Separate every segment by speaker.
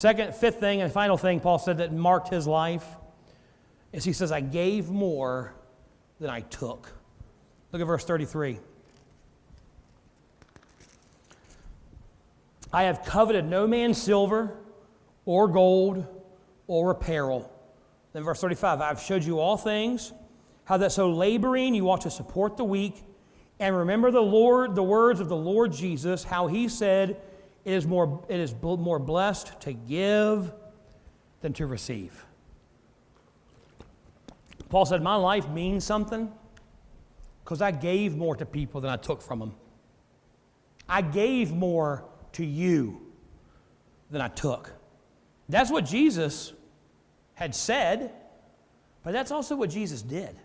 Speaker 1: Fifth thing, and final thing Paul said that marked his life is he says, I gave more than I took. Look at verse 33. I have coveted no man's silver or gold or apparel. Then verse 35, I have showed you all things, how that so laboring you ought to support the weak, and remember the words of the Lord Jesus, how he said, it is more blessed to give than to receive. Paul said, my life means something because I gave more to people than I took from them. I gave more to you than I took. That's what Jesus had said, but that's also what Jesus did.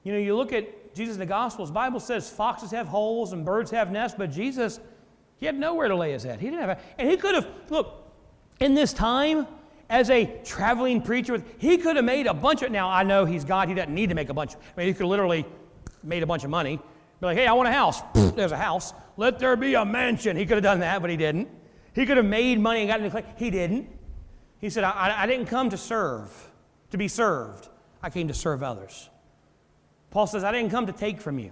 Speaker 1: You know, you look at Jesus in the Gospels, the Bible says foxes have holes and birds have nests, but Jesus, he had nowhere to lay his head. He didn't have, and he could have, look, in this time, as a traveling preacher, he could have made a bunch of, now I know he's God, he doesn't need to make a bunch, he could literally made a bunch of money. Be like, hey, I want a house. There's a house. Let there be a mansion. He could have done that, but he didn't. He could have made money and gotten into clay. He didn't. He said, I didn't come to serve, to be served. I came to serve others. Paul says, I didn't come to take from you.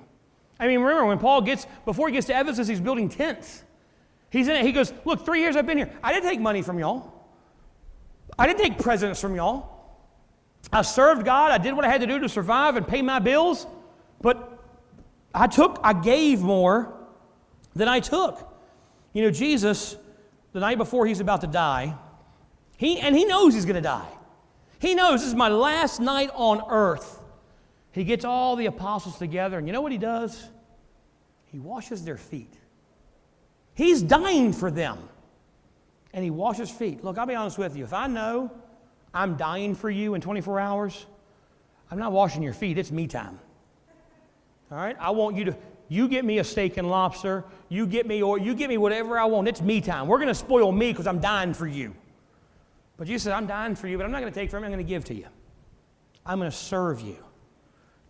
Speaker 1: I mean, remember when before he gets to Ephesus, he's building tents. He's in it. He goes, look, 3 years I've been here. I didn't take money from y'all. I didn't take presents from y'all. I served God. I did what I had to do to survive and pay my bills. But I gave more than I took. You know, Jesus, the night before he's about to die, he knows he's going to die. He knows this is my last night on earth. He gets all the apostles together, and you know what he does? He washes their feet. He's dying for them. And he washes feet. Look, I'll be honest with you. If I know I'm dying for you in 24 hours, I'm not washing your feet. It's me time. All right? I want you get me a steak and lobster. You get me whatever I want. It's me time. We're going to spoil me because I'm dying for you. But you said, I'm dying for you, but I'm not going to take from you. I'm going to give to you. I'm going to serve you.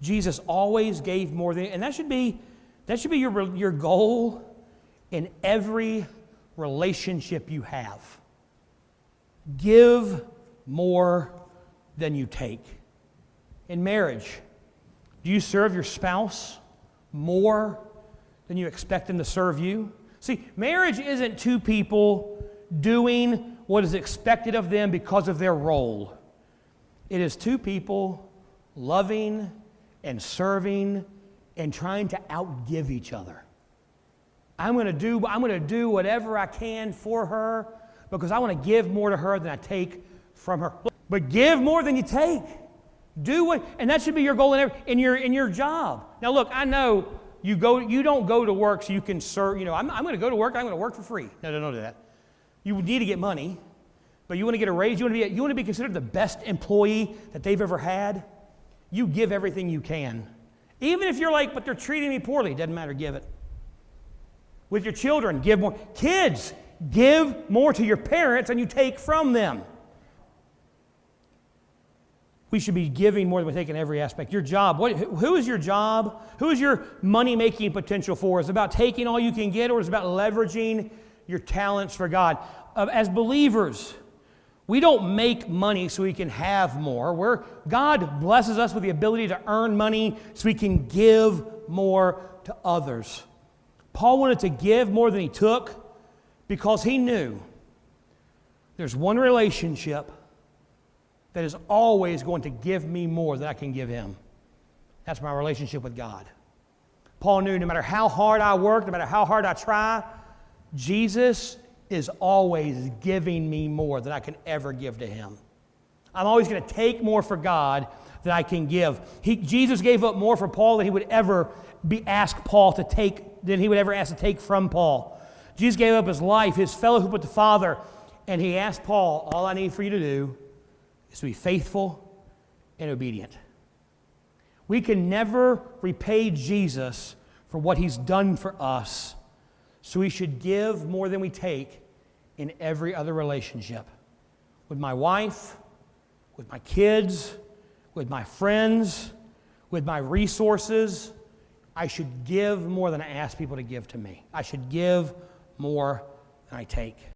Speaker 1: Jesus always gave more than, and that should be your goal in every relationship you have. Give more than you take. In marriage, do you serve your spouse more than you expect them to serve you? See, marriage isn't two people doing what is expected of them because of their role. It is two people loving and serving and trying to outgive each other. I'm going to do whatever I can for her because I want to give more to her than I take from her. But give more than you take. And that should be your goal in your job. Now look, I know you don't go to work so you can serve, I'm going to go to work, I'm going to work for free. No, don't do that. You need to get money, but you want to get a raise, you want to be considered the best employee that they've ever had. You give everything you can. Even if you're like, but they're treating me poorly, doesn't matter, give it. With your children, give more. Kids, give more to your parents than you take from them. We should be giving more than we take in every aspect. Your job, who is your job? Who is your money-making potential for? Is it about taking all you can get, or is it about leveraging your talents for God? As believers, we don't make money so we can have more. God blesses us with the ability to earn money so we can give more to others. Paul wanted to give more than he took because he knew there's one relationship that is always going to give me more than I can give him. That's my relationship with God. Paul knew no matter how hard I work, no matter how hard I try, Jesus is always giving me more than I can ever give to him. I'm always going to take more for God than I can give. Jesus gave up more for Paul than he would ever ask to take from Paul. Jesus gave up his life, his fellowship with the Father, and he asked Paul, all I need for you to do is to be faithful and obedient. We can never repay Jesus for what he's done for us, so we should give more than we take in every other relationship. With my wife, with my kids, with my friends, with my resources, I should give more than I ask people to give to me. I should give more than I take.